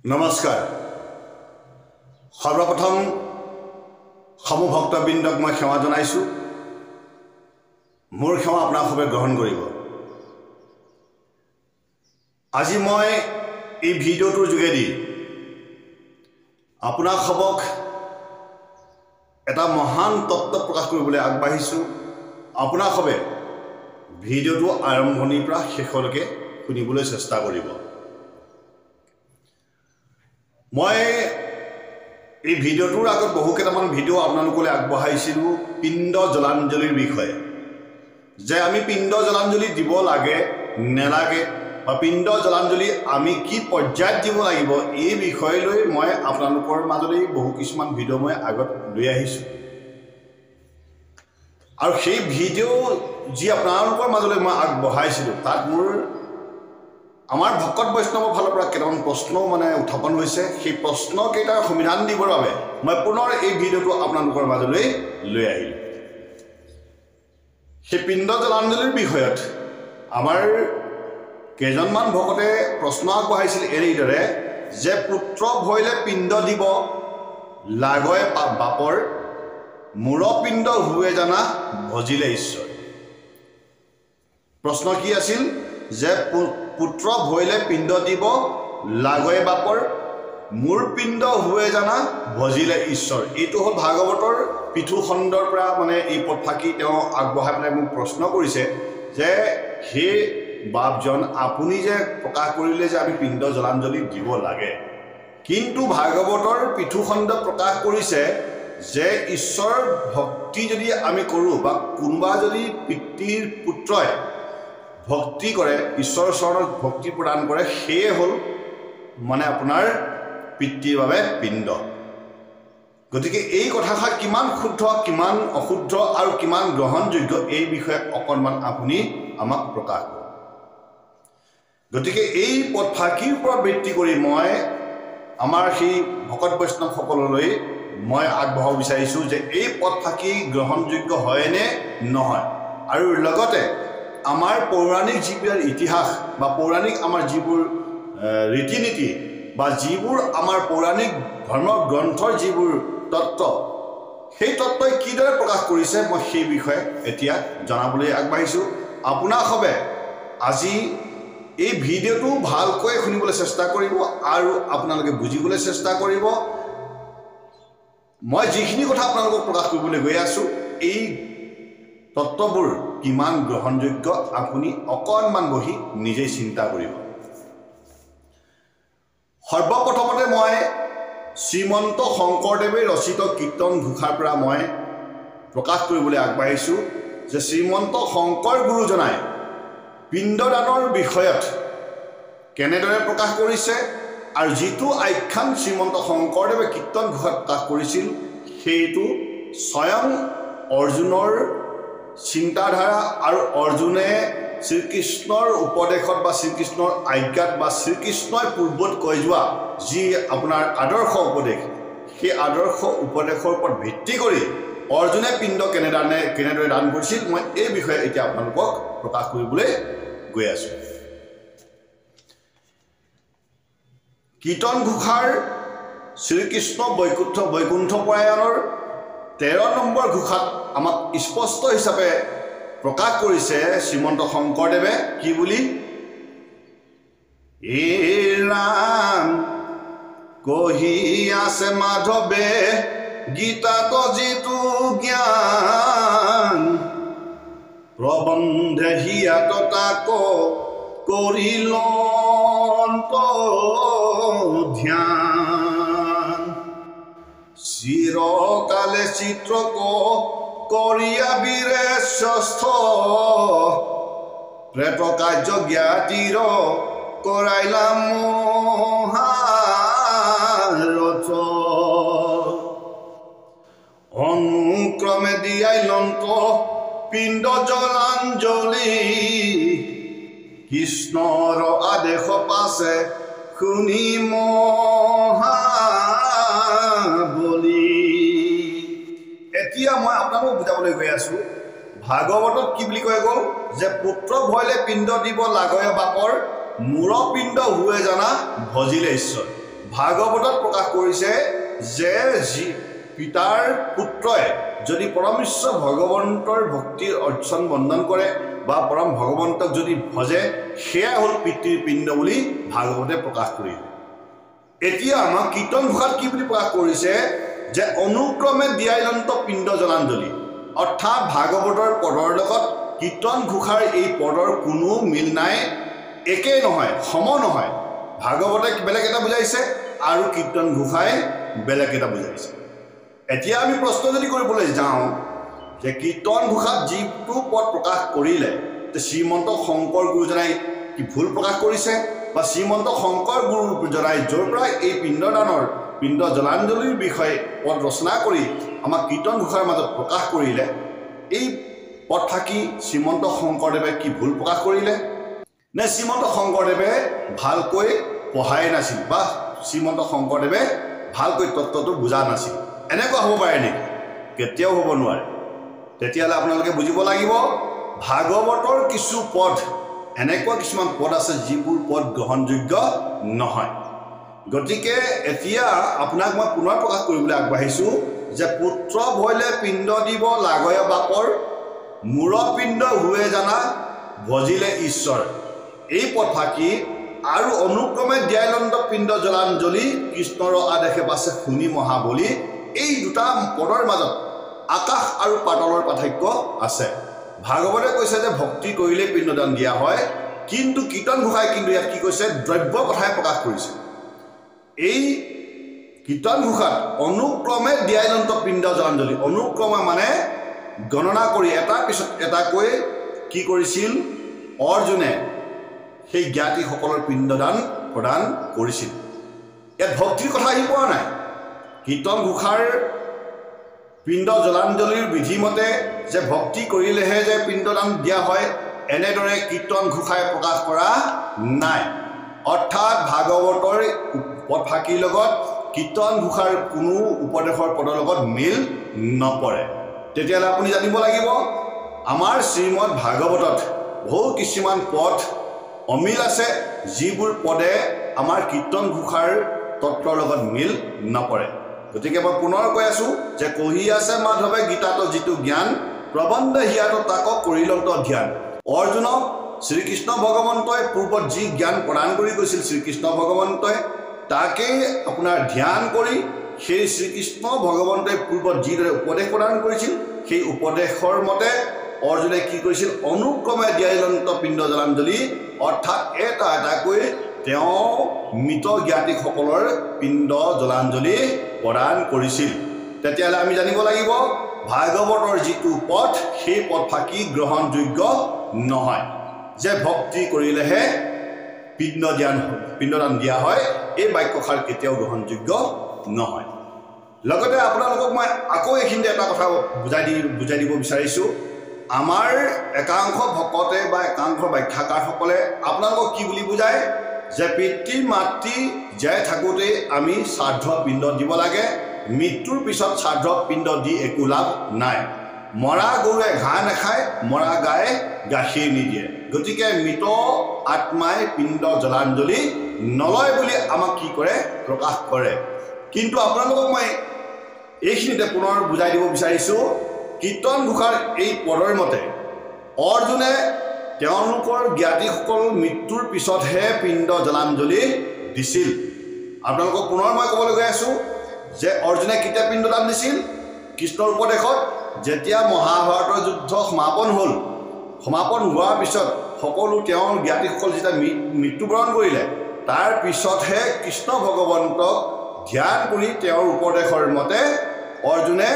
নমস্কাৰ সৰ্বপ্ৰথম সমভক্তবৃন্দক মই সেৱা জনাইছোঁ মোৰ সেৱা আপোনালোকে গ্ৰহণ কৰিব আজি মই এই ভিডিঅ'টোৰ যোগেদি আপোনালোকক এটা মহান তত্ত্ব প্ৰকাশ কৰিবলৈ আগবাঢ়িছোঁ আপোনালোকে ভিডিঅ'টো আৰম্ভণিৰ পৰা শেষলৈকে শুনিবলৈ চেষ্টা কৰিব মই এই ভিডিঅ'টোৰ আগত বহু কেইটামান ভিডিঅ' আপোনালোকলৈ আগবঢ়াইছিলোঁ পিণ্ড জলাঞ্জলিৰ বিষয়ে যে আমি পিণ্ড জলাঞ্জলি দিব লাগে নেলাগে বা পিণ্ড জলাঞ্জলি আমি কি পৰ্যায়ত দিব লাগিব এই বিষয় লৈ মই আপোনালোকৰ মাজলৈ বহু কিছুমান ভিডিঅ' মই আগত লৈ আহিছোঁ আৰু সেই ভিডিঅ' যি আপোনালোকৰ মাজলৈ মই আগবঢ়াইছিলোঁ তাত মোৰ আমাৰ ভকত বৈষ্ণৱৰ ফালৰ পৰা কেইটামান প্ৰশ্নও উত্থাপন হৈছে সেই প্ৰশ্নকেইটাৰ সমাধান দিবৰ বাবে মই পুনৰ এই ভিডিঅ'টো আপোনালোকৰ মাজলৈ লৈ আহিলোঁ সেই পিণ্ড জলাঞ্জলিৰ বিষয়ত আমাৰ কেইজনমান ভকতে প্ৰশ্ন আগবঢ়াইছিল এনেদৰে যে পুত্ৰ ভৈলে পিণ্ড দিব লাগয় বাপৰ মূৰ পিণ্ড হুৱে জানা ভজিলে ঈশ্বৰ প্ৰশ্ন কি আছিল যে পুত্ৰ ভৈলে পিণ্ড দিব লাগয় বাপৰ মূৰ পিণ্ড হুৱে জানা ভজিলে ঈশ্বৰ এইটো হ'ল ভাগৱতৰ পিঠু খণ্ডৰ পৰা এই পদফাকি তেওঁ আগবঢ়াই পেলাই মোক প্ৰশ্ন কৰিছে যে হে বাপজন আপুনি যে প্ৰকাশ কৰিলে যে আমি পিণ্ড জলাঞ্জলি দিব লাগে কিন্তু ভাগৱতৰ পিঠু খণ্ড প্ৰকাশ কৰিছে যে ঈশ্বৰ ভক্তি যদি আমি কৰোঁ বা কোনোবা যদি পিতৃৰ পুত্ৰই ভক্তি কৰে ঈশ্বৰৰ চৰণত ভক্তি প্ৰদান কৰে সেয়ে হ'ল আপোনাৰ পিতৃৰ বাবে পিণ্ড গতিকে এই কথাষাৰ কিমান শুদ্ধ কিমান অশুদ্ধ আৰু কিমান গ্ৰহণযোগ্য এই বিষয়ে অকণমান আপুনি আমাক প্ৰকাশ কৰক গতিকে এই পদফাকিৰ ওপৰত ভিত্তি কৰি মই আমাৰ সেই ভকত বৈষ্ণৱসকললৈ মই আগবঢ়াব বিচাৰিছোঁ যে এই পদফাকি গ্ৰহণযোগ্য হয়নে নহয় আৰু লগতে আমাৰ পৌৰাণিক যিবোৰ ইতিহাস বা পৌৰাণিক আমাৰ যিবোৰ ৰীতি নীতি বা যিবোৰ আমাৰ পৌৰাণিক ধৰ্ম গ্ৰন্থৰ যিবোৰ তত্ত্ব সেই তত্ত্বই কিদৰে প্ৰকাশ কৰিছে মই সেই বিষয়ে এতিয়া জনাবলৈ আগবাঢ়িছোঁ আপোনালোকে আজি এই ভিডিঅ'টো ভালকৈ শুনিবলৈ চেষ্টা কৰিব আৰু আপোনালোকে বুজিবলৈ চেষ্টা কৰিব মই যিখিনি কথা আপোনালোকক প্ৰকাশ কৰিবলৈ গৈ আছোঁ এই তত্ত্ববোৰ কিমান গ্ৰহণযোগ্য আপুনি অকণমান বহি নিজেই চিন্তা কৰিব সৰ্বপ্ৰথমতে মই শ্ৰীমন্ত শংকৰদেৱে ৰচিত কীৰ্তন ঘোষাৰ পৰা মই প্ৰকাশ কৰিবলৈ আগবাঢ়িছোঁ যে শ্ৰীমন্ত শংকৰ গুৰুজনাই পিণ্ডদানৰ বিষয়ত কেনেদৰে প্ৰকাশ কৰিছে আৰু যিটো আখ্যান শ্ৰীমন্ত শংকৰদেৱে কীৰ্তন ঘোষাত প্ৰকাশ কৰিছিল সেইটো স্বয়ং অৰ্জুনৰ চিন্তাধাৰা আৰু অৰ্জুনে শ্ৰীকৃষ্ণৰ উপদেশত বা শ্ৰীকৃষ্ণৰ আজ্ঞাত বা শ্ৰীকৃষ্ণই পূৰ্বত কৈ যোৱা যি আপোনাৰ আদৰ্শ উপদেশ সেই আদৰ্শ উপদেশৰ ওপৰত ভিত্তি কৰি অৰ্জুনে পিণ্ড কেনেদৰে দান কৰিছিল মই এই বিষয়ে এতিয়া আপোনালোকক প্ৰকাশ কৰিবলৈ গৈ আছোঁ কীৰ্তন ঘোষাৰ শ্ৰীকৃষ্ণ বৈকুণ্ঠ পৰায়ণৰ 13 নম্বৰ ঘোষাত আমাক স্পষ্ট হিচাপে প্ৰকাশ কৰিছে শ্ৰীমন্ত শংকৰদেৱে কি বুলি এ ৰাম কহি আছে মাধৱে গীতাত যিটো জ্ঞান প্ৰবন্ধে হিয়াত তাক কৰিল ধ্যান চিৰকালে চিত্ৰক কৰিয়া বীৰে শ্ৰেষ্ঠ প্ৰেত কাৰ্য জ্ঞাতিৰ কৰাইলা মহাৰথ অনুক্ৰমে দিয়াই লন্ত পিণ্ড জলাঞ্জলি কৃষ্ণৰ আদেশ পাছে শুনি মহাবলি এতিয়া মই আপোনালোকক বুজাবলৈ গৈ আছোঁ ভাগৱতত কি বুলি কৈ গ'ল যে পুত্ৰ ভৈলে পিণ্ড দিব লাগয় বাপৰ মূৰ পিণ্ড হুৱে জানা ভজিলে ঈশ্বৰ ভাগৱতত প্ৰকাশ কৰিছে যে পিতাৰ পুত্ৰই যদি পৰমেশ্বৰ ভগৱন্তৰ ভক্তিৰ অৰ্চন বন্দন কৰে বা পৰম ভগৱন্তক যদি ভজে সেয়া হ'ল পিতৃৰ পিণ্ড বুলি ভাগৱতে প্ৰকাশ কৰিলে। এতিয়া আমাক কীৰ্তন ঘোষাত কি বুলি প্ৰকাশ কৰিছে যে অনুক্ৰমে দিয়ায়ন্ত পিণ্ড জলাঞ্জলি, অৰ্থাৎ ভাগৱতৰ পদৰ লগত কীৰ্তন ঘোষাৰ এই পদৰ কোনো মিল নাই, একেই নহয়, সম নহয়। ভাগৱতে বেলেগ এটা বুজাইছে আৰু কীৰ্তন ঘোষাই বেলেগ এটা বুজাইছে। এতিয়া আমি প্ৰশ্ন যদি কৰিবলৈ যাওঁ যে কীৰ্তন ঘোষাত যিটো পদ প্ৰকাশ কৰিলে শ্ৰীমন্ত শংকৰ গুৰুজনাই কি ভুল প্ৰকাশ কৰিছে বা শ্ৰীমন্ত শংকৰ গুৰুজনাই য'ৰ পৰা এই পিণ্ডদানৰ পিণ্ড জলাঞ্জলিৰ বিষয়ে পদ ৰচনা কৰি আমাক কীৰ্তন ঘোষাৰ মাজত প্ৰকাশ কৰিলে, এই পদ থাকি শ্ৰীমন্ত শংকৰদেৱে কি ভুল প্ৰকাশ কৰিলে নে শ্ৰীমন্ত শংকৰদেৱে ভালকৈ পঢ়াই নাছিল বা শ্ৰীমন্ত শংকৰদেৱে ভালকৈ তত্ত্বটো বুজা নাছিল? এনেকুৱা হ'ব পাৰে নেকি? কেতিয়াও হ'ব নোৱাৰে। তেতিয়াহ'লে আপোনালোকে বুজিব লাগিব ভাগৱতৰ কিছু পদ এনেকুৱা কিছুমান পদ আছে যিবোৰ পদ গ্ৰহণযোগ্য নহয়। গতিকে এতিয়া আপোনাক মই পুনৰ প্ৰকাশ কৰিবলৈ আগবাঢ়িছোঁ যে পুত্ৰ ভৈলে পিণ্ড দিব লাগয় বাপৰ, মূৰপিণ্ড হুৱে জানা ভজিলে ঈশ্বৰ। এই পদ থাকি আৰু অনুক্ৰমে দিয়ায়ন্ত পিণ্ড জলাঞ্জলি কৃষ্ণৰ আদেশে পাছে শুনি মহাবলী, এই দুটা পদৰ মাজত আকাশ আৰু পাতলৰ পাৰ্থক্য আছে। ভাগৱতে কৈছে যে ভক্তি কৰিলে পিণ্ডদান দিয়া হয়, কিন্তু কীৰ্তন ঘোষাই কিন্তু ইয়াত কি কৈছে দ্ৰব্য কথাই প্ৰকাশ কৰিছে। এই কীৰ্তন ঘোষাত অনুক্ৰমে দিয়ায়ন্ত পিণ্ড জলাঞ্জলি, অনুক্ৰমে মানে গণনা কৰি এটাৰ পিছত এটাকৈ কি কৰিছিল অৰ্জুনে সেই জ্ঞাতিসকলৰ পিণ্ডদান প্ৰদান কৰিছিল। ইয়াত ভক্তিৰ কথা আহি পোৱা নাই। কীৰ্তন ঘোষাৰ পিণ্ড জলাঞ্জলিৰ বিধিমতে যে ভক্তি কৰিলেহে যে পিণ্ডদান দিয়া হয় এনেদৰে কীৰ্তন ঘোষাই প্ৰকাশ কৰা নাই। অৰ্থাৎ ভাগৱতৰ পদ ফাঁকিৰ লগত কীৰ্তন ঘোষাৰ কোনো উপদেশৰ পদৰ লগত মিল নপৰে। তেতিয়াহ'লে আপুনি জানিব লাগিব আমাৰ শ্ৰীমদ ভাগৱতত বহু কিছুমান পদ অমিল আছে যিবোৰ পদে আমাৰ কীৰ্তন ঘোষাৰ তত্ত্বৰ লগত মিল নপৰে। গতিকে মই পুনৰ কৈ আছোঁ যে কহি আছে মাধৱে গীতাত যিটো জ্ঞান, প্ৰবন্ধ হিয়াত তাক কৰিলন্ত ধ্যান। অৰ্জুনক শ্ৰীকৃষ্ণ ভগৱন্তই পূৰ্বত যি জ্ঞান প্ৰদান কৰি গৈছিল শ্ৰীকৃষ্ণ ভগৱন্তই তাকেই আপোনাৰ ধ্যান কৰি সেই শ্ৰীকৃষ্ণ ভগৱন্তই পূৰ্বত যিদৰে উপদেশ প্ৰদান কৰিছিল সেই উপদেশৰ মতে অৰ্জুনে কি কৰিছিল অনুক্ৰমে দিয়ায়ন্ত পিণ্ড জলাঞ্জলি, অৰ্থাৎ এটা এটাকৈ তেওঁ মৃত জ্ঞাতিসকলৰ পিণ্ড জলাঞ্জলি প্ৰদান কৰিছিল। তেতিয়াহ'লে আমি জানিব লাগিব ভাগৱতৰ যিটো পথ সেই পথ ফাঁকি গ্ৰহণযোগ্য নহয়, যে ভক্তি কৰিলেহে পিণ্ডদান দিয়া হয়, এই বাক্যষাৰ কেতিয়াও গ্ৰহণযোগ্য নহয়। লগতে আপোনালোকক মই আকৌ এইখিনিতে এটা কথা বুজাই দিব বিচাৰিছোঁ। আমাৰ একাংশ ভকতে বা একাংশ ব্যাখ্যাকাৰসকলে আপোনালোকক কি বুলি বুজায় যে পিতৃ মাতৃ জীয়াই থাকোঁতেই আমি শ্ৰাদ্ধ পিণ্ড দিব লাগে, মৃত্যুৰ পিছত শ্ৰাদ্ধ পিণ্ড দি একো লাভ নাই। মৰা গৰুৱে ঘাঁহ নাখায়, মৰা গায়ে গাখীৰ নিদিয়ে। গতিকে মৃত আত্মাই পিণ্ড জলাঞ্জলি নলয় বুলি আমাক কি কৰে প্ৰকাশ কৰে। কিন্তু আপোনালোকক মই এইখিনিতে পুনৰ বুজাই দিব বিচাৰিছোঁ কীৰ্তন ঘোষাৰ এই পদৰ মতে অৰ্জুনে তেওঁলোকৰ জ্ঞাতিসকল মৃত্যুৰ পিছতহে পিণ্ড জলাঞ্জলি দিছিল। আপোনালোকক পুনৰ মই ক'বলৈ গৈ আছোঁ যে অৰ্জুনে কেতিয়া পিণ্ডদান দিছিল? কৃষ্ণৰ উপদেশত যেতিয়া মহাভাৰতৰ যুদ্ধ সমাপন হ'ল, সমাপন হোৱাৰ পিছত সকলো তেওঁৰ জ্ঞাতিসকল যেতিয়া মৃত্যুবৰণ কৰিলে তাৰ পিছতহে কৃষ্ণ ভগৱন্তক ধ্যান কৰি তেওঁৰ উপদেশৰ মতে অৰ্জুনে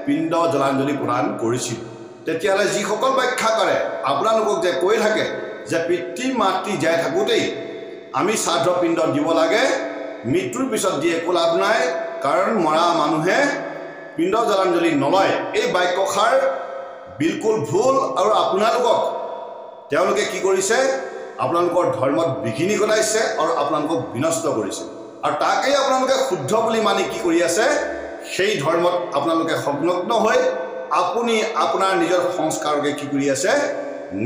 পিণ্ড জলাঞ্জলি প্ৰদান কৰিছিল। তেতিয়াহ'লে যিসকল ব্যাখ্যা কৰে আপোনালোকক যে কৈ থাকে যে পিতৃ মাতৃ জীয়াই থাকোঁতেই আমি শ্ৰাদ্ধ পিণ্ড দিব লাগে, মৃত্যুৰ পিছত দি একো লাভ নাই কাৰণ মৰা মানুহে পিণ্ড জলাঞ্জলি নলয়, এই বাক্যষাৰ বিলকুল ভুল। আৰু আপোনালোকক তেওঁলোকে কি কৰিছে আপোনালোকৰ ধৰ্মত বিঘিনি ঘটাইছে আৰু আপোনালোকক বিনষ্ট কৰিছে, আৰু তাকেই আপোনালোকে শুদ্ধ বুলি মানি কি কৰি আছে সেই ধৰ্মত আপোনালোকে সংলগ্ন হৈ আপুনি আপোনাৰ নিজৰ সংস্কাৰকে কি কৰি আছে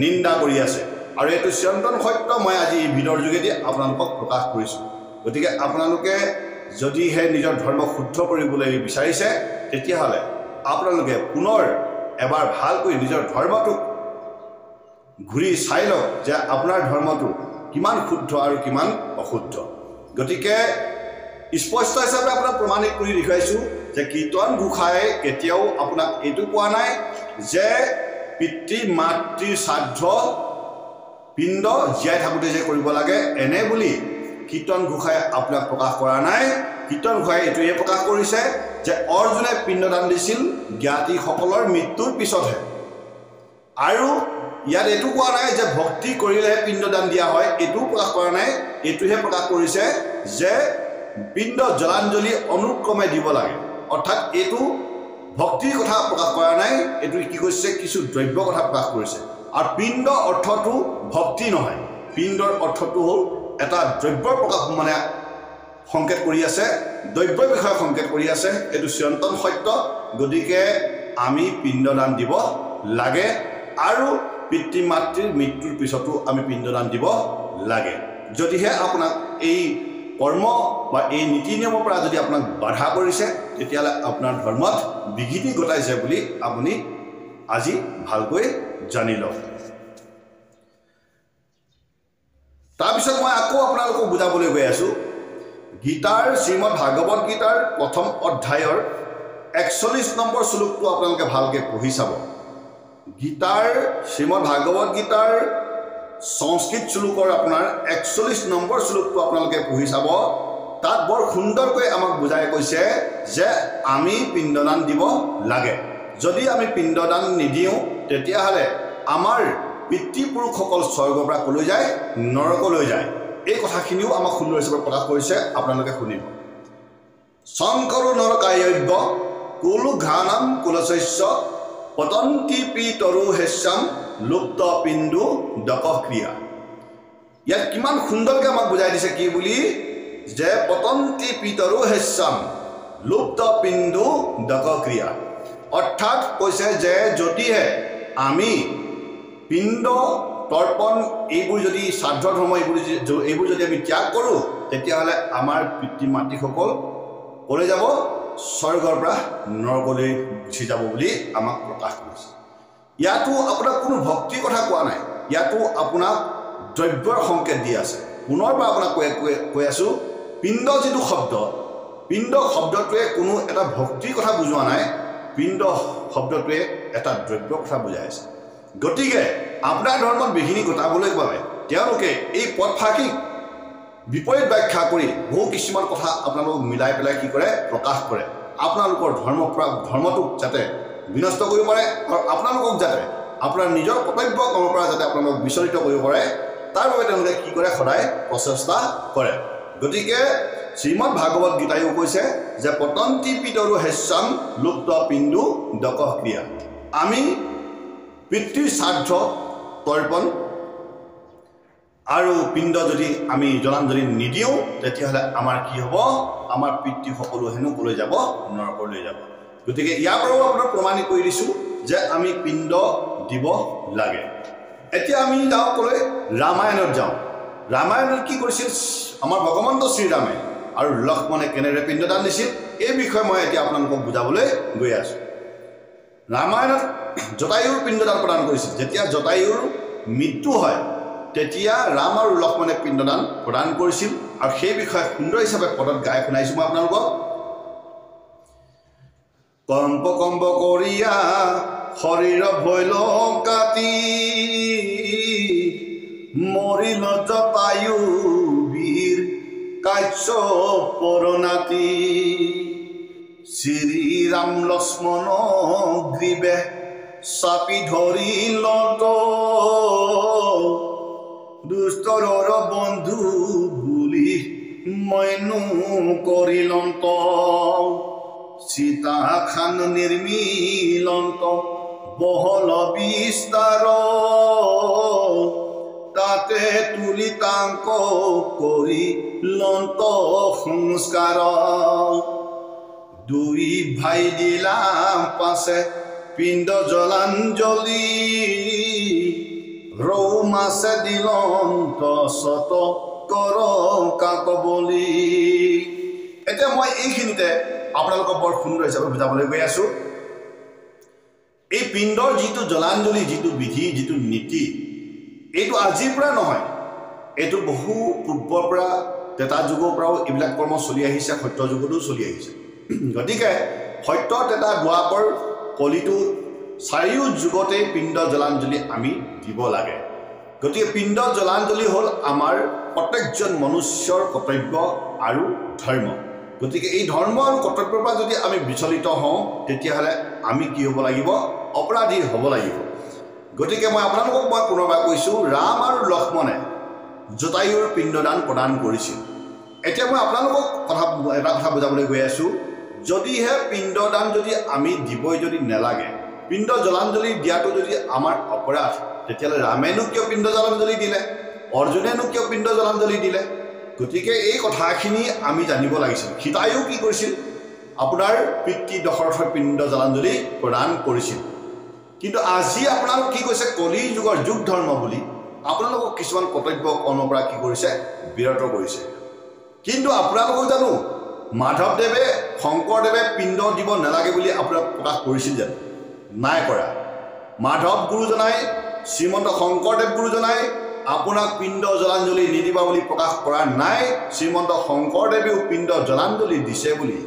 নিন্দা কৰি আছে। আৰু এইটো চিৰন্তন সত্য মই আজি এই ভিডিঅ'ৰ যোগেদি আপোনালোকক প্ৰকাশ কৰিছোঁ। গতিকে আপোনালোকে যদিহে নিজৰ ধৰ্ম শুদ্ধ কৰিবলৈ বিচাৰিছে তেতিয়াহ'লে আপোনালোকে পুনৰ এবাৰ ভালকৈ নিজৰ ধৰ্মটোক ঘূৰি চাই লওক যে আপোনাৰ ধৰ্মটো কিমান শুদ্ধ আৰু কিমান অশুদ্ধ গতিকে স্পষ্ট হিচাপে আপোনাক প্ৰমাণিত কৰি দেখুৱাইছোঁ যে কীৰ্তন ঘোষাই কেতিয়াও আপোনাক এইটো কোৱা নাই যে পিতৃ মাতৃৰ শ্ৰাদ্ধ পিণ্ড জীয়াই থাকোঁতে যে কৰিব লাগে এনে বুলি কীৰ্তন ঘোষাই আপোনাক প্ৰকাশ কৰা নাই কীৰ্তন ঘোষাই এইটোৱে প্ৰকাশ কৰিছে যে অৰ্জুনে পিণ্ডদান দিছিল জ্ঞাতিসকলৰ মৃত্যুৰ পিছতহে আৰু ইয়াত এইটো কোৱা নাই যে ভক্তি কৰিলেহে পিণ্ডদান দিয়া হয় এইটোও প্ৰকাশ কৰা নাই এইটোহে প্ৰকাশ কৰিছে যে পিণ্ড জলাঞ্জলি অনুক্ৰমে দিব লাগে অৰ্থাৎ এইটো ভক্তিৰ কথা প্ৰকাশ কৰা নাই এইটো কি কৈছে কিছু দ্ৰব্য কথা প্ৰকাশ কৰিছে আৰু পিণ্ড অৰ্থটো ভক্তি নহয় পিণ্ডৰ অৰ্থটো হ'ল এটা দ্ৰব্যৰ প্ৰকাশ মানে সংকেত কৰি আছে দ্ৰব্যৰ বিষয়ে সংকেত কৰি আছে এইটো চিৰন্তন সত্য গতিকে আমি পিণ্ডদান দিব লাগে আৰু পিতৃ মাতৃৰ মৃত্যুৰ পিছতো আমি পিণ্ডদান দিব লাগে যদিহে আপোনাক এই কৰ্ম বা এই নীতি নিয়মৰ পৰা যদি আপোনাক বাধা কৰিছে তেতিয়াহ'লে আপোনাৰ ধৰ্মত বিঘিনি ঘটাইছে বুলি আপুনি আজি ভালকৈ জানি লওক তাৰপিছত মই আকৌ আপোনালোকক বুজাবলৈ গৈ আছোঁ গীতাৰ শ্ৰীমদ ভাগৱত গীতাৰ প্ৰথম অধ্যায়ৰ 41 নম্বৰ শ্লোকটো আপোনালোকে ভালকৈ পঢ়ি চাব গীতাৰ শ্ৰীমদ ভাগৱত গীতাৰ সংস্কৃত শ্লোকৰ আপোনাৰ 41 নম্বৰ শ্লোকটো আপোনালোকে পঢ়ি চাব তাত বৰ সুন্দৰকৈ আমাক বুজাই কৈছে যে আমি পিণ্ডদান দিব লাগে যদি আমি পিণ্ডদান নিদিওঁ তেতিয়াহ'লে আমাৰ পিতৃপুৰুষসকল স্বৰ্গৰ পৰা কলৈ যায় নৰকলৈ যায় এই কথাখিনিও আমাক সুন্দৰ হিচাপে প্ৰকাশ কৰিছে আপোনালোকে শুনিব শংকৰো নৰকায়ব্য কুলু ঘানাম কুলশস্য পতন্তি পিতৰু হেস্যাম লুপ্ত পিণ্ডু দকক্ৰিয়া ইয়াত কিমান সুন্দৰকৈ আমাক বুজাই দিছে কি বুলি যে পতন্তি পিতৰু হেস্যাম লুপ্ত পিণ্ডু দকক্ৰিয়া অৰ্থাৎ কৈছে যে যদিহে আমি পিণ্ড তৰ্পণ এইবোৰ যদি শ্ৰাদ্ধ ধৰ্ম এইবোৰ যদি আমি ত্যাগ কৰোঁ তেতিয়াহ'লে আমাৰ পিতৃ মাতৃসকল ক'লৈ যাব স্বৰ্গৰ পৰা নৰকলৈ গুচি যাব বুলি আমাক প্ৰকাশ কৰিছে ইয়াতো আপোনাক কোনো ভক্তিৰ কথা কোৱা নাই ইয়াতো আপোনাক দ্ৰব্যৰ সংকেত দি আছে পুনৰবাৰ আপোনাক কৈ আছোঁ পিণ্ড যিটো শব্দ পিণ্ড শব্দটোৱে কোনো এটা ভক্তিৰ কথা বুজোৱা নাই পিণ্ড শব্দটোৱে এটা দ্ৰব্যৰ কথা বুজাই আছে গতিকে আপোনাৰ ধৰ্মত বিঘিনি ঘটাবলৈ বাবে তেওঁলোকে এই পথফাকিক বিপৰীত ব্যাখ্যা কৰি বহু কিছুমান কথা আপোনালোকক মিলাই পেলাই কি কৰে প্ৰকাশ কৰে আপোনালোকৰ ধৰ্মটোক যাতে বিনষ্ট কৰিব পাৰে আৰু আপোনালোকক যাতে আপোনাৰ নিজৰ কৰ্তব্য কামৰ পৰা যাতে আপোনালোক বিচলিত কৰিব পাৰে তাৰ বাবে তেওঁলোকে কি কৰে সদায় প্ৰচেষ্টা কৰে গতিকে শ্ৰীমদ ভাগৱত গীতায়ো কৈছে যে পতন্তি পিতৰু হেস্যাম লুপ্ত পিণ্ডু দকক্ৰিয়া আমি পিতৃৰ শ্ৰাদ্ধ তৰ্পণ আৰু পিণ্ড যদি আমি জলাঞ্জলি নিদিওঁ তেতিয়াহ'লে আমাৰ কি হ'ব আমাৰ পিতৃসকলো হেনো ক'লৈ যাব নৰকলৈ যাব গতিকে ইয়াৰ পৰাও আপোনাক প্ৰমাণিত কৰি দিছোঁ যে আমি পিণ্ড দিব লাগে এতিয়া আমি যাওঁ ক'লৈ ৰামায়ণত যাওঁ ৰামায়ণত কি কৰিছিল আমাৰ ভগৱন্ত শ্ৰীৰামে আৰু লক্ষ্মণে কেনেদৰে পিণ্ডদান দিছিল এই বিষয়ে মই এতিয়া আপোনালোকক বুজাবলৈ গৈ আছোঁ ৰামায়ণত জটায়ুৰ পিণ্ডদান প্ৰদান কৰিছিল যেতিয়া জটায়ুৰ মৃত্যু হয় তেতিয়া ৰাম আৰু লক্ষ্মণে পিণ্ডদান প্ৰদান কৰিছিল আৰু সেই বিষয়ে সুন্দৰ হিচাপে পদত গাই শুনাইছোঁ মই আপোনালোকক কম্প কম্প কৰিয়া শৰীৰ ভৈল কাটি মৰিল জটায়ু বীৰ কাশ্য পৰনাতি শ্ৰীৰাম লক্ষ্মণ গ্ৰীবে চাপি ধৰিলত দুষ্টৰৰ বন্ধু বুলি মইনো কৰিলন্ত সীতা খান নিৰ্মিলন্ত বহল বিস্তাৰ তাতে তুলি তাংক কৰি লন্ত সংস্কাৰ দুই ভাই দিলা পাছে পিণ্ড জলাঞ্জলি ৰৌ মাছে দিলন্ত শত কৰ কাক বলি এতিয়া মই এইখিনিতে আপোনালোকক বৰ সুন্দৰ হিচাপে বুজাবলৈ গৈ আছোঁ এই পিণ্ডৰ যিটো জলাঞ্জলি যিটো বিধি যিটো নীতি এইটো আজিৰ পৰা নহয় এইটো বহু পূৰ্বৰ পৰা তেতা যুগৰ পৰাও এইবিলাক কৰ্ম চলি আহিছে সত্য যুগতো চলি আহিছে গতিকে সত্য তেতা দ্বাপৰ কলিটো চাৰিও যুগতেই পিণ্ড জলাঞ্জলি আমি দিব লাগে গতিকে পিণ্ড জলাঞ্জলি হ'ল আমাৰ প্ৰত্যেকজন মনুষ্যৰ কৰ্তব্য আৰু ধৰ্ম গতিকে এই ধৰ্ম আৰু কৰ্তব্যৰ পৰা যদি আমি বিচলিত হওঁ তেতিয়াহ'লে আমি কি হ'ব লাগিব অপৰাধী হ'ব লাগিব গতিকে মই আপোনালোকক মই পুনৰবাৰ কৈছোঁ ৰাম আৰু লক্ষ্মণে জটায়ুৰ পিণ্ডদান প্ৰদান কৰিছিল এতিয়া মই আপোনালোকক এটা কথা বুজাবলৈ গৈ আছোঁ যদিহে পিণ্ডদান যদি আমি দিবই যদি নেলাগে পিণ্ড জলাঞ্জলি দিয়াটো যদি আমাৰ অপৰাধ তেতিয়াহ'লে ৰামেনো কিয় পিণ্ড জলাঞ্জলি দিলে অৰ্জুনেনো কিয় পিণ্ড জলাঞ্জলি দিলে গতিকে এই কথাখিনি আমি জানিব লাগিছিল সীতায়ো কি কৰিছিল আপোনাৰ পিতৃ দশৰথৰ পিণ্ড জলাঞ্জলি প্ৰদান কৰিছিল কিন্তু আজি আপোনালোক কি কৈছে কলি যুগৰ যুগ ধৰ্ম বুলি আপোনালোকক কিছুমান কৰ্তব্য কৰ্মৰ পৰা কি কৰিছে বিৰত কৰিছে কিন্তু আপোনালোকক জানো মাধৱদেৱে শংকৰদেৱে পিণ্ড দিব নালাগে বুলি আপোনাক প্ৰকাশ কৰিছিল জানো নাই কৰা মাধৱ গুৰুজনাই শ্ৰীমন্ত শংকৰদেৱ গুৰুজনাই আপোনাক পিণ্ড জলাঞ্জলি নিদিবা বুলি প্ৰকাশ কৰা নাই শ্ৰীমন্ত শংকৰদেৱেও পিণ্ড জলাঞ্জলি দিছে বুলি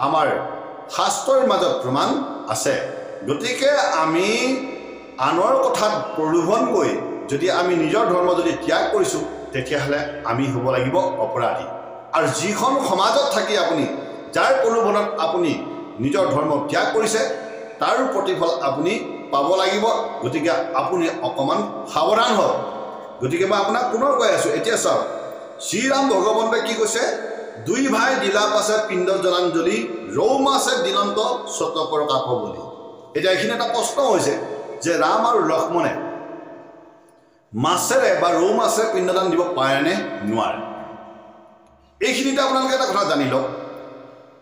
আমাৰ শাস্ত্ৰৰ মাজত প্ৰমাণ আছে গতিকে আমি আনৰ কথাত প্ৰলোভন গৈ যদি আমি নিজৰ ধৰ্ম যদি ত্যাগ কৰিছোঁ তেতিয়াহ'লে আমি হ'ব লাগিব অপৰাধী আৰু যিখন সমাজত থাকি আপুনি যাৰ প্ৰলোভনত আপুনি নিজৰ ধৰ্ম ত্যাগ কৰিছে তাৰ প্ৰতিফল আপুনি পাব লাগিব গতিকে আপুনি অকণমান সাৱধান হওক গতিকে মই আপোনাক পুনৰ কৈ আছোঁ এতিয়া চাওক শ্ৰীৰাম ভগৱন্তই কি কৈছে দুই ভাই দিলা পাছে পিণ্ড জলাঞ্জলি ৰৌ মাছে দিনন্ত চতকৰ কাক বুলি এতিয়া এইখিনি এটা প্ৰশ্ন হৈছে যে ৰাম আৰু লক্ষ্মণে মাছেৰে বা ৰৌ মাছেৰে পিণ্ডদান দিব পাৰেনে নোৱাৰে এইখিনিতে আপোনালোকে এটা কথা জানি লওক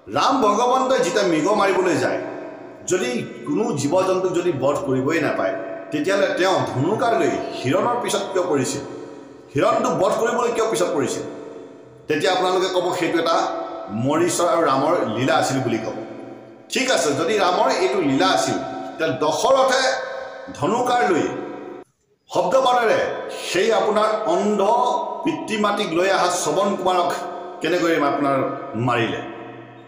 ৰাম ভগৱন্তই যেতিয়া মৃগ মাৰিবলৈ যায় যদি কোনো জীৱ জন্তুক যদি বধ কৰিবই নাপায় তেতিয়াহ'লে তেওঁ ধনুকাঁড় লৈ হিৰণৰ পিছত কিয় পৰিছিল হিৰণটোক বধ কৰিবলৈ কিয় পিছত পৰিছিল তেতিয়া আপোনালোকে ক'ব সেইটো এটা মৰিশ্বৰ আৰু ৰামৰ লীলা আছিল বুলি ক'ব ঠিক আছে যদি ৰামৰ এইটো লীলা আছিল তেতিয়া দশৰথে ধনুকাঁড় লৈ শব্দবাণেৰে সেই আপোনাৰ অন্ধ পিতৃ মাতৃক লৈ অহা শ্ৰৱণ কুমাৰক কেনেকৈ আপোনাৰ মাৰিলে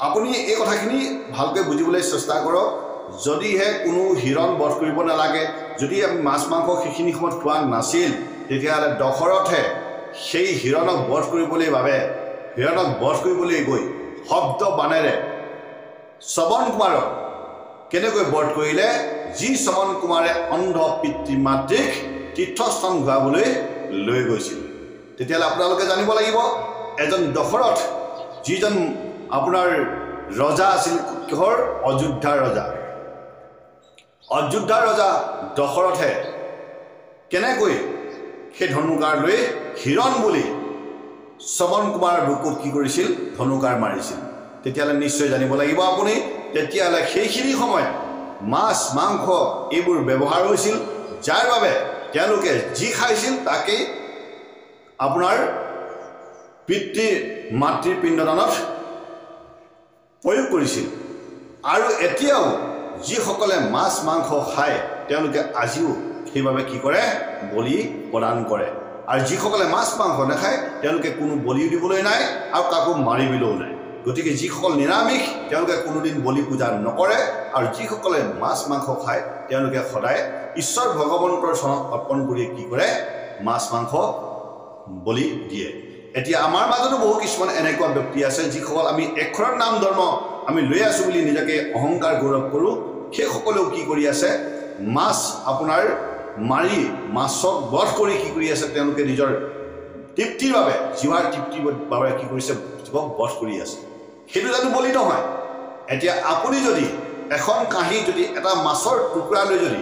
আপুনি এই কথাখিনি ভালকৈ বুজিবলৈ চেষ্টা কৰক যদিহে কোনো হিৰণ বধ কৰিব নালাগে যদি আমি মাছ মাংস সেইখিনি সময়ত খোৱা নাছিল তেতিয়াহ'লে দশৰথে সেই হিৰণক বধ কৰিবলৈ বাবে হিৰণক বধ কৰিবলৈ গৈ শব্দ বাণেৰে শ্ৰৱণ কুমাৰক কেনেকৈ বধ কৰিলে যি শ্ৰৱণ কুমাৰে অন্ধ পিতৃ মাতৃক তীৰ্থস্থান ঘূৰাবলৈ লৈ গৈছিল তেতিয়াহ'লে আপোনালোকে জানিব লাগিব এজন দশৰথ যিজন আপোনাৰ ৰজা আছিল কিহৰ অযোধ্যাৰ ৰজা দশৰথে কেনেকৈ সেই ধনুকাঁড় লৈ হিৰণ বুলি শ্ৰৱণ কুমাৰৰ বুকুত কি কৰিছিল ধনুকাঁড় মাৰিছিল তেতিয়াহ'লে নিশ্চয় জানিব লাগিব আপুনি তেতিয়াহ'লে সেইখিনি সময়ত মাছ মাংস এইবোৰ ব্যৱহাৰ হৈছিল যাৰ বাবে তেওঁলোকে যি খাইছিল তাকেই আপোনাৰ পিতৃ মাতৃৰ পিণ্ডদানত প্ৰয়োগ কৰিছিল আৰু এতিয়াও যিসকলে মাছ মাংস খায় তেওঁলোকে আজিও সেইবাবে কি কৰে বলি প্ৰদান কৰে আৰু যিসকলে মাছ মাংস নাখায় তেওঁলোকে কোনো বলিও দিবলৈ নাই আৰু কাকো মাৰিবলৈও নাই গতিকে যিসকল নিৰামিষ তেওঁলোকে কোনোদিন বলি পূজা নকৰে আৰু যিসকলে মাছ মাংস খায় তেওঁলোকে সদায় ঈশ্বৰ ভগৱন্তৰ চৰণত অৰ্পণ কৰি কি কৰে মাছ মাংস বলি দিয়ে এতিয়া আমাৰ মাজতো বহু কিছুমান এনেকুৱা ব্যক্তি আছে যিসকল আমি অক্ষৰৰ নাম ধৰ্ম আমি লৈ আছোঁ বুলি নিজকে অহংকাৰ গৌৰৱ কৰোঁ সেইসকলেও কি কৰি আছে মাছ আপোনাৰ মাৰি মাছক বধ কৰি কি কৰি আছে তেওঁলোকে নিজৰ তৃপ্তিৰ বাবে জিৱাৰ তৃপ্তিৰ বাবে কি কৰিছে জীৱক বধ কৰি আছে সেইটো জানো বলি নহয় এতিয়া আপুনি যদি এখন কাঁহী যদি এটা মাছৰ টুকুৰা লৈ যদি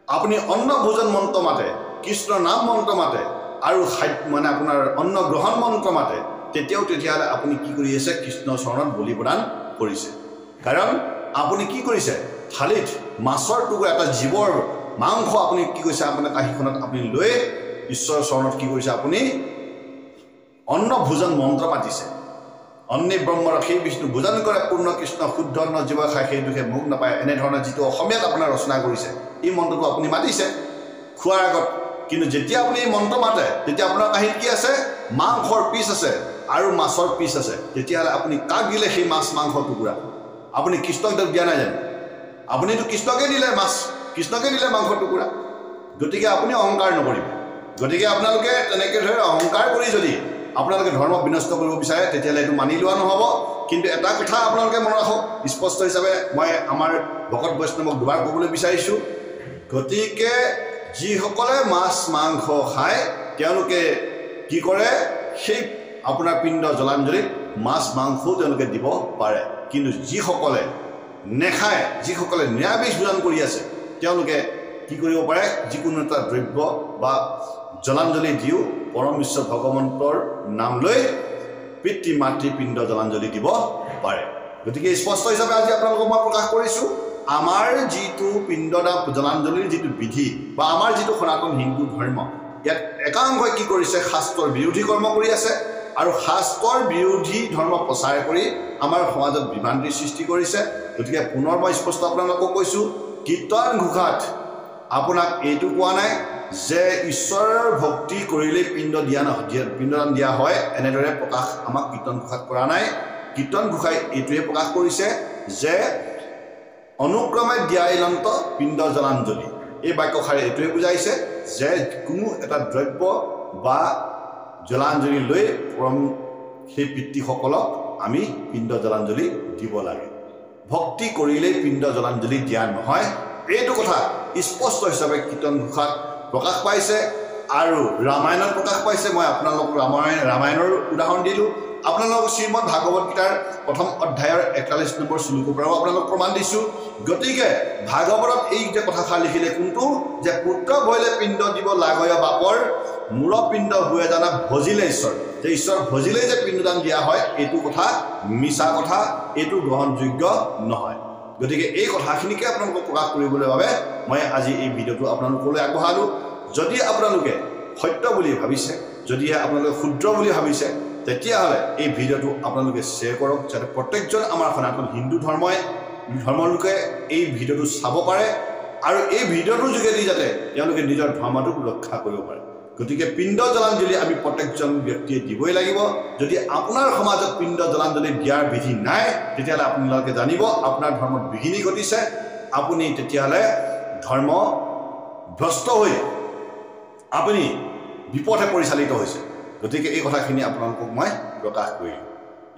আপুনি অন্ন ভোজন মন্ত্ৰ মাতে কৃষ্ণ নাম মন্ত্ৰ মাতে আৰু মানে আপোনাৰ অন্ন গ্ৰহণ মন্ত্ৰ মাতে তেতিয়াহ'লে আপুনি কি কৰি আছে কৃষ্ণ চৰণত বলি প্ৰদান কৰিছে কাৰণ আপুনি কি কৰিছে থালিত মাছৰ টুকুৰা এটা জীৱৰ মাংস আপুনি কি কৰিছে আপোনাৰ কাঁহীখনত আপুনি লৈ ঈশ্বৰৰ চৰণত কি কৰিছে আপুনি অন্ন ভোজন মন্ত্ৰ মাতিছে অন্নে ব্ৰহ্মৰ সেই বিষ্ণু ভোজন কৰে পূৰ্ণ কৃষ্ণ শুদ্ধ অন্ন জীৱ খায় সেই দুখে মুখ নাপায় এনেধৰণৰ যিটো অসমীয়াত আপোনাৰ ৰচনা কৰিছে এই মন্ত্ৰটো আপুনি মাতিছে খোৱাৰ আগত কিন্তু যেতিয়া আপুনি এই মন্ত্ৰ মাতে তেতিয়া আপোনাৰ কাহিনী কি আছে মাংসৰ পিচ আছে আৰু মাছৰ পিচ আছে তেতিয়াহ'লে আপুনি কাক দিলে সেই মাছ মাংস টুকুৰা আপুনি কৃষ্ণক দিয়া নাই জানো আপুনিতো কৃষ্ণকে দিলে মাছ কৃষ্ণকে দিলে মাংস টুকুৰা গতিকে আপুনি অহংকাৰ নকৰিব গতিকে আপোনালোকে তেনেকৈ ধৰি অহংকাৰ কৰি যদি আপোনালোকে ধৰ্ম বিনষ্ট কৰিব বিচাৰে তেতিয়াহ'লে এইটো মানি লোৱা নহ'ব কিন্তু এটা কথা আপোনালোকে মনত ৰাখক স্পষ্ট হিচাপে মই আমাৰ ভকত বৈষ্ণৱক দুবাৰ ক'বলৈ বিচাৰিছোঁ গতিকে যিসকলে মাছ মাংস খায় তেওঁলোকে কি কৰে সেই আপোনাৰ পিণ্ড জলাঞ্জলিত মাছ মাংসও তেওঁলোকে দিব পাৰে কিন্তু যিসকলে নেখায় যিসকলে নিৰামিষ ভোজন কৰি আছে তেওঁলোকে কি কৰিব পাৰে যিকোনো এটা দ্ৰব্য বা জলাঞ্জলি দিও পৰম ঈশ্বৰ ভগৱন্তৰ নাম লৈ পিতৃ মাতৃ পিণ্ড জলাঞ্জলি দিব পাৰে গতিকে স্পষ্ট হিচাপে আজি আপোনালোকক মই প্ৰকাশ কৰিছোঁ আমাৰ যিটো পিণ্ডদান জলাঞ্জলিৰ যিটো বিধি বা আমাৰ যিটো সনাতন হিন্দু ধৰ্ম ইয়াত একাংশই কি কৰিছে শাস্ত্ৰৰ বিৰোধী কৰ্ম কৰি আছে আৰু শাস্ত্ৰৰ বিৰোধী ধৰ্ম প্ৰচাৰ কৰি আমাৰ সমাজত বিভ্ৰান্তিৰ সৃষ্টি কৰিছে গতিকে পুনৰ মই স্পষ্ট আপোনালোকক কৈছোঁ কীৰ্তন ঘোষাত আপোনাক এইটো কোৱা নাই যে ঈশ্বৰৰ ভক্তি কৰিলে পিণ্ডদান দিয়া হয় এনেদৰে প্ৰকাশ আমাক কীৰ্তন ঘোষাত কৰা নাই কীৰ্তন ঘোষাই এইটোৱে প্ৰকাশ কৰিছে যে অনুক্ৰমে দিয়াইলন্ত পিণ্ড জলাঞ্জলি এই বাক্যশাৰী এইটোৱে বুজাইছে যে কোনো এটা দ্ৰব্য বা জলাঞ্জলি লৈ পৰম সেই পিতৃসকলক আমি পিণ্ড জলাঞ্জলি দিব লাগে ভক্তি কৰিলেই পিণ্ড জলাঞ্জলি দিয়া নহয় এইটো কথা স্পষ্ট হিচাপে কীৰ্তন ঘোষাত প্ৰকাশ পাইছে আৰু ৰামায়ণত প্ৰকাশ পাইছে মই আপোনালোকক ৰামায়ণৰ উদাহৰণ দিলোঁ আপোনালোকক শ্ৰীমদ ভাগৱত গীতাৰ প্ৰথম অধ্যায়ৰ 41 নম্বৰ শ্লোকৰ পৰাও আপোনালোক প্ৰমাণ দিছোঁ গতিকে ভাগৱতত এই যে কথাষাৰ লিখিলে কোনটো যে পুত্ৰ ভৈলে পিণ্ড দিব লাগয় বাপৰ মূৰ পিণ্ড হুৱে জানা ভজিলে ঈশ্বৰ যে ঈশ্বৰ ভজিলেই যে পিণ্ডদান দিয়া হয় এইটো কথা মিছা কথা এইটো গ্ৰহণযোগ্য নহয় গতিকে এই কথাখিনিকে আপোনালোকক প্ৰকাশ কৰিবলৈ বাবে মই আজি এই ভিডিঅ'টো আপোনালোকলৈ আগবঢ়ালোঁ যদি আপোনালোকে সত্য বুলি ভাবিছে যদিহে আপোনালোকে শুদ্ধ বুলি ভাবিছে তেতিয়াহ'লে এই ভিডিঅ'টো আপোনালোকে শ্বেয়াৰ কৰক যাতে প্ৰত্যেকজন আমাৰ সনাতন হিন্দু ধৰ্মৰ লোকে এই ভিডিঅ'টো চাব পাৰে আৰু এই ভিডিঅ'টোৰ যোগেদি যাতে তেওঁলোকে নিজৰ ধৰ্মটোক ৰক্ষা কৰিব পাৰে গতিকে পিণ্ড জলাঞ্জলি আমি প্ৰত্যেকজন ব্যক্তিয়ে দিবই লাগিব যদি আপোনাৰ সমাজত পিণ্ড জলাঞ্জলি দিয়াৰ বিধি নাই তেতিয়াহ'লে আপোনালোকে জানিব আপোনাৰ ধৰ্মত বিঘিনি ঘটিছে আপুনি তেতিয়াহ'লে ধৰ্ম ভ্ৰষ্ট হৈ আপুনি বিপথে পৰিচালিত হৈছে গতিকে এই কথাখিনি আপোনালোকক মই প্ৰকাশ কৰিলোঁ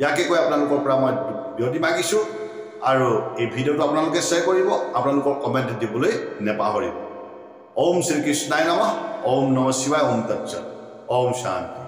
ইয়াকে কৈ আপোনালোকৰ পৰা মই বিৰতি মাগিছোঁ আৰু এই ভিডিঅ'টো আপোনালোকে শ্বেয়াৰ কৰিব আপোনালোকৰ কমেণ্ট দিবলৈ নেপাহৰিব ওম শ্ৰীকৃষ্ণায় নমঃ ওম নমঃ শিৱায় ওম তৎসৎ ওম শান্তি